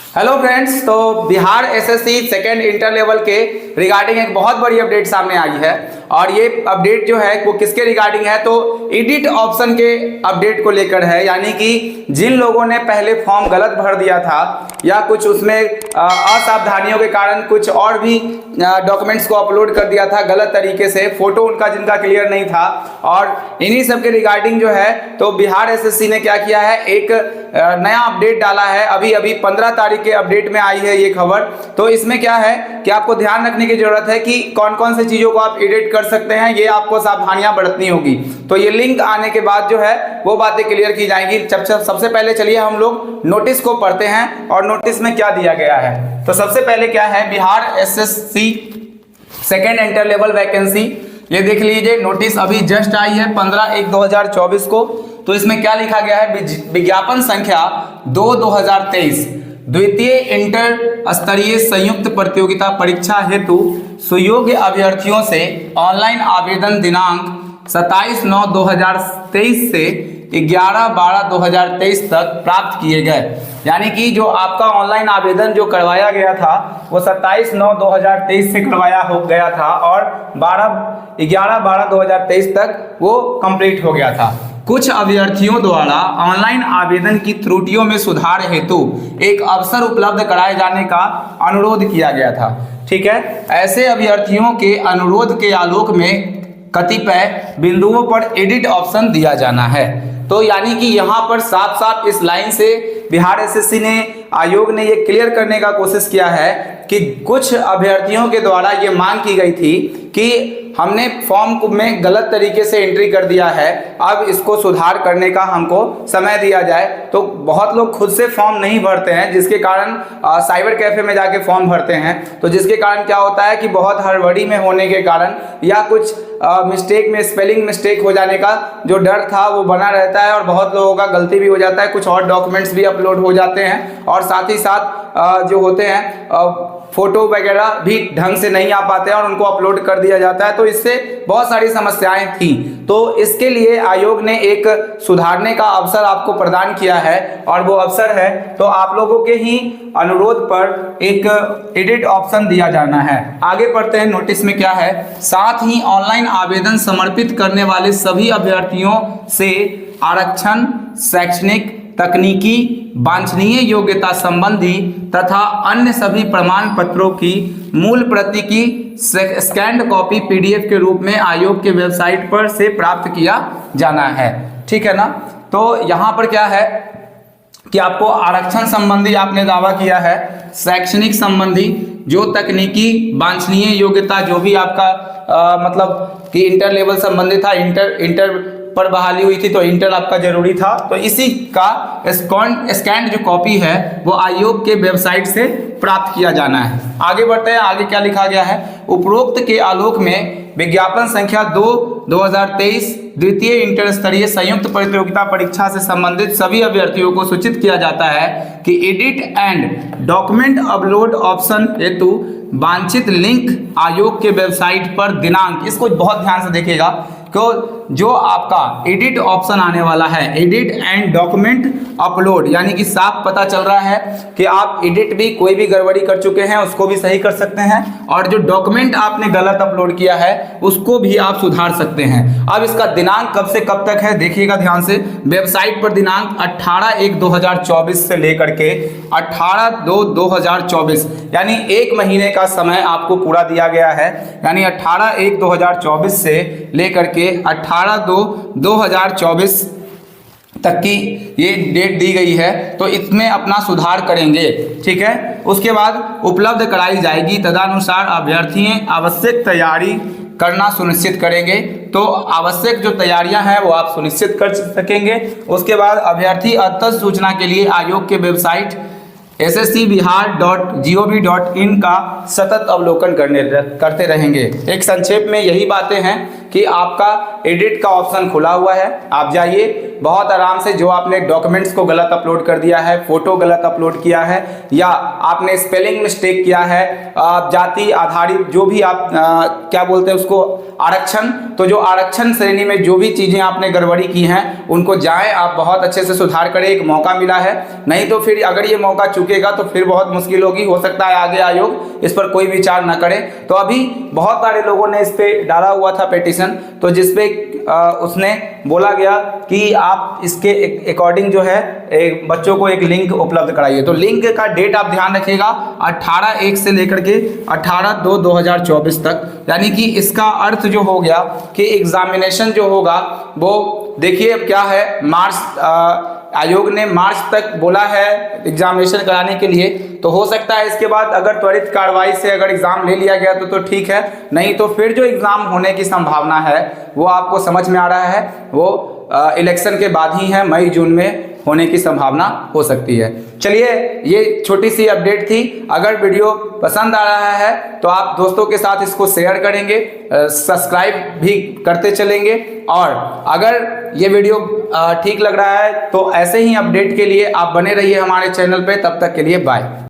Hello friends, तो Bihar SSC second inter level के regarding एक बहुत बड़ी अपडेट सामने आई है। और ये अपडेट जो है वो किसके रिगार्डिंग है, तो एडिट ऑप्शन के अपडेट को लेकर है। यानी कि जिन लोगों ने पहले फॉर्म गलत भर दिया था या कुछ उसमें असावधानियों के कारण कुछ और भी डॉक्यूमेंट्स को अपलोड कर दिया था गलत तरीके से, फोटो उनका जिनका क्लियर नहीं था, और इन्हीं सब के रिगार्डिंग जो है तो बिहार एसएससी ने क्या किया है, एक नया अपडेट डाला है। अभी 15 तारीख के अपडेट में आई है ये खबर। तो इसमें क्या है कि आपको ध्यान रखने की जरूरत है कि कौन कौन से चीजों को आप एडिट कर सकते हैं, ये आपको सावधानियां बरतनी होगी। तो ये लिंक आने के बाद जो है वो बातें क्लियर की जाएंगी। सबसे पहले चलिए हम लोग नोटिस को पढ़ते हैं और नोटिस में क्या दिया गया है। तो सबसे पहले क्या है, Bihar SSC second inter level vacancy, ये देख लीजिए नोटिस अभी जस्ट आई है 15/1/2024 को। तो इसमें क्या लिखा गया है, विज्ञापन संख्या 2/2023 द्वितीय इंटर स्तरीय संयुक्त प्रतियोगिता परीक्षा हेतु सुयोग्य अभ्यर्थियों से ऑनलाइन आवेदन दिनांक 27/9/2023 से 11/12/2023 तक प्राप्त किए गए। यानी कि जो आपका ऑनलाइन आवेदन जो करवाया गया था वो 27/9/2023 से करवाया हो गया था और 11/12/2023 तक वो कंप्लीट हो गया था। कुछ अभ्यर्थियों द्वारा ऑनलाइन आवेदन की त्रुटियों में सुधार हेतु एक अवसर उपलब्ध कराए जाने का अनुरोध किया गया था। ठीक है, ऐसे अभ्यर्थियों के अनुरोध के आलोक में कतिपय बिंदुओं पर एडिट ऑप्शन दिया जाना है। तो यानी कि यहाँ पर साफ साफ इस लाइन से बिहार एसएससी ने, आयोग ने ये क्लियर करने का कोशिश किया है कि कुछ अभ्यर्थियों के द्वारा ये मांग की गई थी कि हमने फॉर्म में गलत तरीके से एंट्री कर दिया है, अब इसको सुधार करने का हमको समय दिया जाए। तो बहुत लोग खुद से फॉर्म नहीं भरते हैं, जिसके कारण साइबर कैफे में जाके फॉर्म भरते हैं। तो जिसके कारण क्या होता है कि बहुत हड़बड़ी में होने के कारण या कुछ मिस्टेक में स्पेलिंग मिस्टेक हो जाने का जो डर था वो बना रहता है और बहुत लोगों का गलती भी हो जाता है, कुछ और डॉक्यूमेंट्स भी अपलोड हो जाते हैं और साथ ही साथ जो होते हैं फोटो वगैरह भी ढंग से नहीं आ पाते हैं और उनको अपलोड कर दिया जाता है। तो इससे बहुत सारी समस्याएं थी। तो इसके लिए आयोग ने एक सुधारने का अवसर आपको प्रदान किया है और वो अवसर है, तो आप लोगों के ही अनुरोध पर एक एडिट ऑप्शन दिया जाना है। आगे पढ़ते हैं, नोटिस में क्या है, साथ ही ऑनलाइन आवेदन समर्पित करने वाले सभी अभ्यर्थियों से आरक्षण, शैक्षणिक, तकनीकी, वांछनीय योग्यता संबंधी तथा अन्य सभी प्रमाण पत्रों की मूल प्रति की स्कैन्ड कॉपी पीडीएफ के रूप में आयोग के वेबसाइट पर से प्राप्त किया जाना है। ठीक है ना। तो यहाँ पर क्या है कि आपको आरक्षण संबंधी आपने दावा किया है, शैक्षणिक संबंधी, जो तकनीकी वांछनीय योग्यता जो भी आपका मतलब कि इंटर लेवल संबंधित था, इंटर पर बहाली हुई थी तो इंटर आपका जरूरी था, तो इसी का स्कैन जो कॉपी है वो आयोग के वेबसाइट से प्राप्त किया जाना है। आगे बढ़ते हैं, आगे क्या लिखा गया है, उपरोक्त के आलोक में विज्ञापन संख्या 2/2023 द्वितीय इंटर स्तरीय संयुक्त प्रतियोगिता परीक्षा से संबंधित सभी अभ्यर्थियों को सूचित किया जाता है कि edit and document upload option हेतु वांछित लिंक आयोग के वेबसाइट पर दिनांक, इसको बहुत ध्यान से देखिएगा, तो जो आपका एडिट ऑप्शन आने वाला है, एडिट एंड डॉक्यूमेंट अपलोड, यानी कि साफ पता चल रहा है कि आप एडिट भी कोई भी गड़बड़ी कर चुके हैं उसको भी सही कर सकते हैं और जो डॉक्यूमेंट आपने गलत अपलोड किया है उसको भी आप सुधार सकते हैं। अब इसका दिनांक कब से कब तक है देखिएगा ध्यान से, वेबसाइट पर दिनांक 18/1/2024 से लेकर के 18/2/2024 यानी 1 महीने का समय आपको पूरा दिया गया है। यानी 18/1/2024 से लेकर के 18/2/2024 तक की ये डेट दी गई है, तो इसमें अपना सुधार करेंगे। ठीक है, उसके बाद उपलब्ध कराई जाएगी, तदनुसार अभ्यर्थी आवश्यक तैयारी करना सुनिश्चित करेंगे। तो आवश्यक जो तैयारियां हैं वो आप सुनिश्चित कर सकेंगे। उसके बाद अभ्यर्थी अत्यंत सूचना के लिए आयोग के वेबसाइट sscbihar.gov.in का सतत अवलोकन करते रहेंगे। एक संक्षेप में यही बातें हैं कि आपका एडिट का ऑप्शन खुला हुआ है, आप जाइए बहुत आराम से, जो आपने डॉक्यूमेंट्स को गलत अपलोड कर दिया है, फोटो गलत अपलोड किया है, या आपने स्पेलिंग मिस्टेक किया है, जाति आधारित जो भी आप क्या बोलते हैं उसको, आरक्षण, तो जो आरक्षण श्रेणी में जो भी चीजें आपने गड़बड़ी की हैं उनको जाएं आप बहुत अच्छे से सुधार करें। एक मौका मिला है, नहीं तो फिर अगर ये मौका चुकेगा तो फिर बहुत मुश्किल होगी, हो सकता है आगे आयोग इस पर कोई विचार ना करे। तो अभी बहुत सारे लोगों ने इस पे डाला हुआ था पिटीशन, तो जिसपे उसने बोला गया कि आप इसके अकॉर्डिंग जो है बच्चों को एक लिंक उपलब्ध कराइए। तो लिंक का डेट आप ध्यान रखिएगा 18/1 से लेकर के 18/2/2024 तक, यानी कि इसका अर्थ जो हो गया कि एग्जामिनेशन जो होगा वो देखिए अब क्या है, मार्च आयोग ने मार्च तक बोला है एग्जामिनेशन कराने के लिए। तो हो सकता है इसके बाद अगर त्वरित कार्रवाई से अगर एग्जाम ले लिया गया तो ठीक है, नहीं तो फिर जो एग्जाम होने की संभावना है वो आपको समझ में आ रहा है, वो इलेक्शन के बाद ही है, मई जून में होने की संभावना हो सकती है। चलिए, ये छोटी सी अपडेट थी। अगर वीडियो पसंद आ रहा है तो आप दोस्तों के साथ इसको शेयर करेंगे, सब्सक्राइब भी करते चलेंगे, और अगर ये वीडियो ठीक लग रहा है तो ऐसे ही अपडेट के लिए आप बने रहिए हमारे चैनल पे। तब तक के लिए बाय।